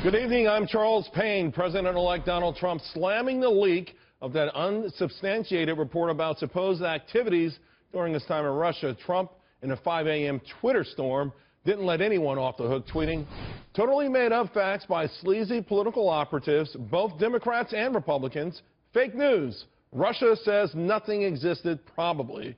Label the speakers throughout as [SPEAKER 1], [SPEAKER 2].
[SPEAKER 1] Good evening. I'm Charles Payne. President-elect Donald Trump slamming the leak of that unsubstantiated report about supposed activities during his time in Russia. Trump, in a 5 a.m. Twitter storm, didn't let anyone off the hook, tweeting, "Totally made up facts by sleazy political operatives, both Democrats and Republicans. Fake news. Russia says nothing existed, probably."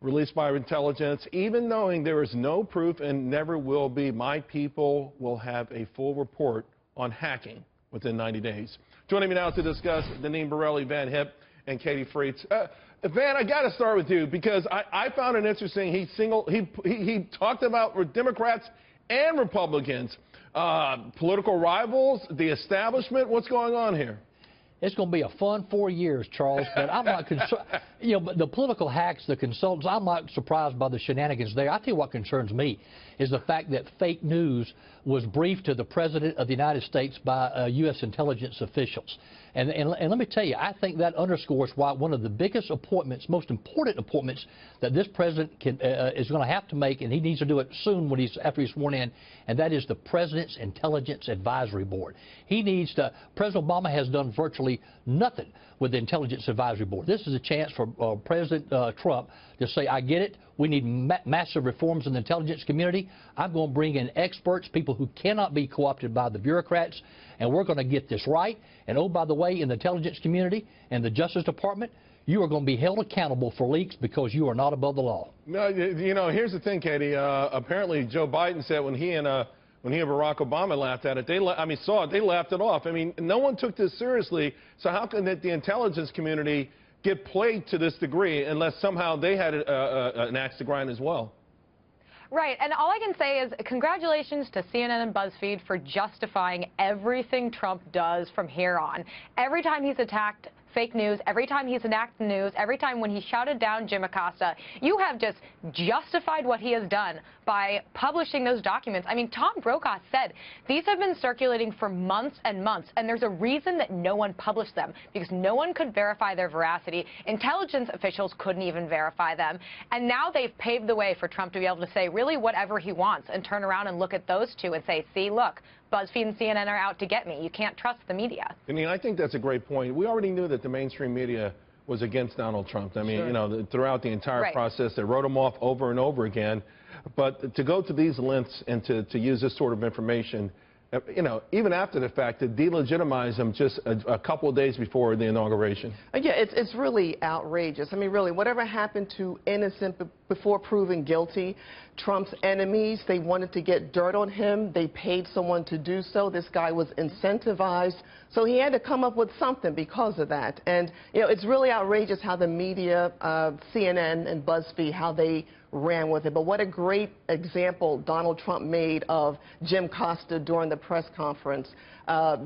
[SPEAKER 1] Released by intelligence, even knowing there is no proof and never will be, my people will have a full report on hacking within 90 days. Joining me now to discuss, Deneen, Borelli, Hipp, and Katie Frates. Van, I got to start with you because I found it interesting. He talked about Democrats and Republicans, political rivals, the establishment. What's going on here?
[SPEAKER 2] It's going to be a fun 4 years, Charles, but I'm not concerned. But the political hacks, the consultants, I'm not surprised by the shenanigans there. I tell you what concerns me is the fact that fake news was briefed to the President of the United States by U.S. intelligence officials. And let me tell you, I think that underscores why one of the biggest appointments, most important appointments that this president is going to have to make, and he needs to do it soon after he's sworn in, and that is the President's Intelligence Advisory Board. He needs to. President Obama has done virtually nothing with the Intelligence Advisory Board. This is a chance for President Trump to say, I get it, we need massive reforms in the intelligence community. I'm going to bring in experts, people who cannot be co-opted by the bureaucrats, and we're going to get this right. And oh, by the way, in the intelligence community and the Justice Department, you are going to be held accountable for leaks because you are not above the law.
[SPEAKER 1] No, you know, here's the thing, Katie. Apparently, Joe Biden said when he and Barack Obama laughed at it, they laughed it off. I mean, no one took this seriously. So how can the intelligence community get played to this degree unless somehow they had an axe to grind as well?
[SPEAKER 3] Right, and all I can say is congratulations to CNN and BuzzFeed for justifying everything Trump does from here on. Every time he's attacked fake news, every time he's attacked the news, every time when he shouted down Jim Acosta, you have just justified what he has done by publishing those documents. I mean, Tom Brokaw said these have been circulating for months and months, and there's a reason that no one published them, because no one could verify their veracity. Intelligence officials couldn't even verify them, and now they've paved the way for Trump to be able to say really whatever he wants and turn around and look at those two and say, see, look, BuzzFeed and CNN are out to get me. You can't trust the media. I mean,
[SPEAKER 1] I think that's a great point. We already knew that the mainstream media was against Donald Trump. I mean, sure. You know, throughout the entire process, they wrote him off over and over again. But to go to these lengths and to use this sort of information, you know, even after the fact, to delegitimize him just a couple of days before the inauguration.
[SPEAKER 4] Yeah, it's really outrageous. I mean, really, whatever happened to innocent before proven guilty? Trump's enemies, they wanted to get dirt on him. They paid someone to do so. This guy was incentivized. So he had to come up with something because of that. And, you know, it's really outrageous how the media, CNN and BuzzFeed, how they ran with it. But what a great example Donald Trump made of Jim Costa during the press conference,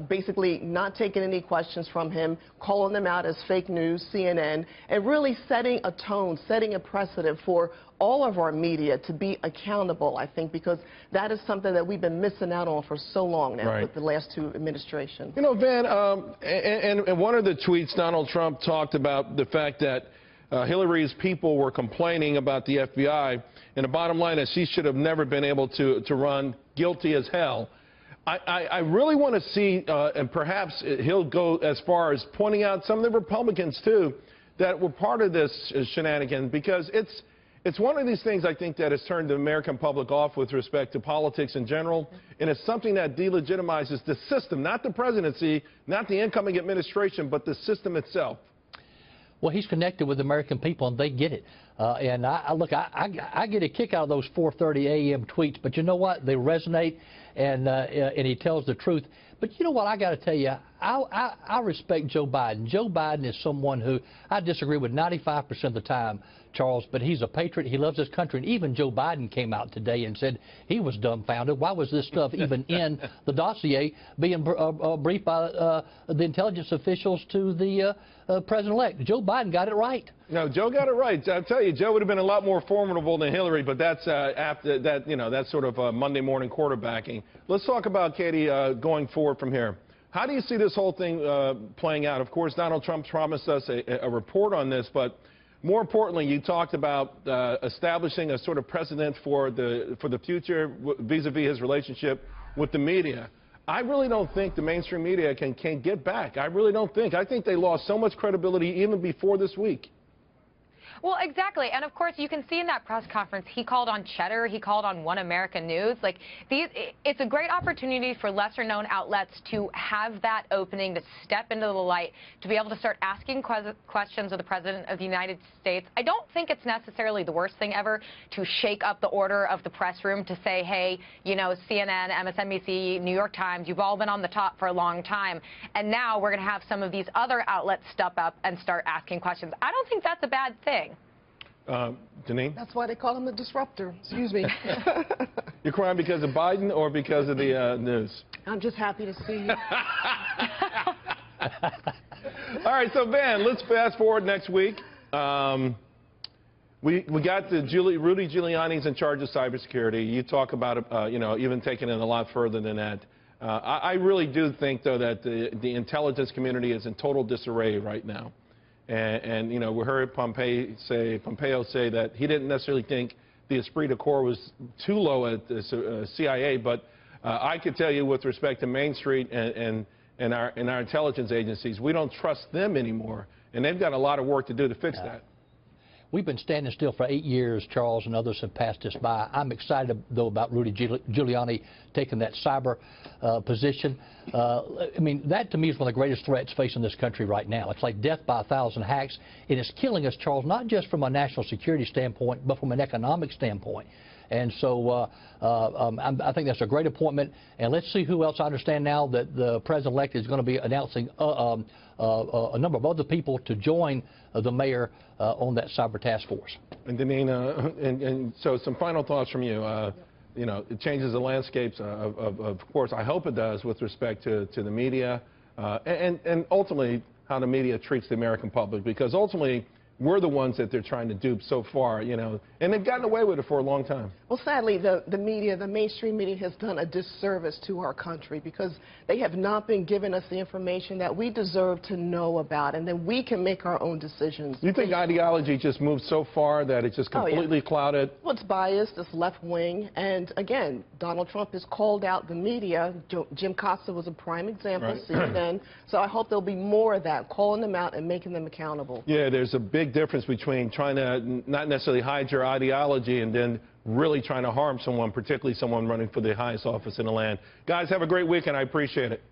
[SPEAKER 4] basically not taking any questions from him, calling them out as fake news, CNN, and really setting a tone, setting a precedent for all of our media to be accountable, I think, because that is something that we've been missing out on for so long now with the last two administrations.
[SPEAKER 1] You know, Van, and one of the tweets, Donald Trump talked about the fact that Hillary's people were complaining about the FBI, and the bottom line is she should have never been able to run, guilty as hell. I really want to see, and perhaps he'll go as far as pointing out some of the Republicans, too, that were part of this shenanigan, because it's one of these things, I think, that has turned the American public off with respect to politics in general, and it's something that delegitimizes the system, not the presidency, not the incoming administration, but the system itself.
[SPEAKER 2] Well, he's connected with the American people, and they get it. And I get a kick out of those 4:30 a.m. tweets, but you know what? They resonate, and he tells the truth. But you know what? I got to tell you, I respect Joe Biden. Joe Biden is someone who I disagree with 95% of the time, Charles, but he's a patriot. He loves his country. And even Joe Biden came out today and said he was dumbfounded. Why was this stuff even in the dossier being briefed by the intelligence officials to the president-elect? Joe Biden got it right.
[SPEAKER 1] No, Joe got it right. I'll tell you, Joe would have been a lot more formidable than Hillary, but that's after that, you know, that's sort of Monday morning quarterbacking. Let's talk about, Katie, going forward from here. How do you see this whole thing playing out? Of course, Donald Trump promised us a report on this, but more importantly, you talked about establishing a sort of precedent for the future vis-a-vis his relationship with the media. I really don't think the mainstream media can get back. I really don't think. I think they lost so much credibility even before this week.
[SPEAKER 3] Well, exactly. And of course, you can see in that press conference, he called on Cheddar, he called on One American News. Like, it's a great opportunity for lesser known outlets to have that opening, to step into the light, to be able to start asking questions of the President of the United States. I don't think it's necessarily the worst thing ever to shake up the order of the press room to say, hey, you know, CNN, MSNBC, New York Times, you've all been on the top for a long time. And now we're going to have some of these other outlets step up and start asking questions. I don't think that's a bad thing.
[SPEAKER 1] Deneen?
[SPEAKER 4] That's why they call him the disruptor. Excuse me.
[SPEAKER 1] You're crying because of Biden or because of the news?
[SPEAKER 4] I'm just happy to see you.
[SPEAKER 1] All right, so Van, let's fast forward next week. We got the Rudy Giuliani's in charge of cybersecurity. You talk about it, you know, even taking it a lot further than that. I really do think, though, that the intelligence community is in total disarray right now. And you know, we heard Pompeo say that he didn't necessarily think the esprit de corps was too low at the CIA, but I could tell you with respect to Main Street and our intelligence agencies, we don't trust them anymore, and they've got a lot of work to do to fix that.
[SPEAKER 2] We've been standing still for 8 years, Charles, and others have passed us by. I'm excited, though, about Rudy Giuliani taking that cyber position. I mean, that to me is one of the greatest threats facing this country right now. It's like death by 1,000 hacks. It is killing us, Charles, not just from a national security standpoint, but from an economic standpoint. And so I think that's a great appointment. And let's see who else. I understand now that the president-elect is going to be announcing a number of other people to join the mayor on that cyber task force.
[SPEAKER 1] And Deneen, and so some final thoughts from you. You know, it changes the landscapes, of course, I hope it does, with respect to the media and ultimately how the media treats the American public, because ultimately we're the ones that they're trying to dupe so far, you know, and they've gotten away with it for a long time.
[SPEAKER 4] Well, sadly, the media, the mainstream media, has done a disservice to our country because they have not been giving us the information that we deserve to know about, and then we can make our own decisions.
[SPEAKER 1] You think ideology just moved so far that it's just completely clouded?
[SPEAKER 4] Well, it's biased, it's left-wing, and again, Donald Trump has called out the media. Jim Costa was a prime example, CNN, so I hope there'll be more of that, calling them out and making them accountable.
[SPEAKER 1] Yeah, there's a big difference between trying to not necessarily hide your ideology and then really trying to harm someone, particularly someone running for the highest office in the land. Guys, have a great weekend. I appreciate it.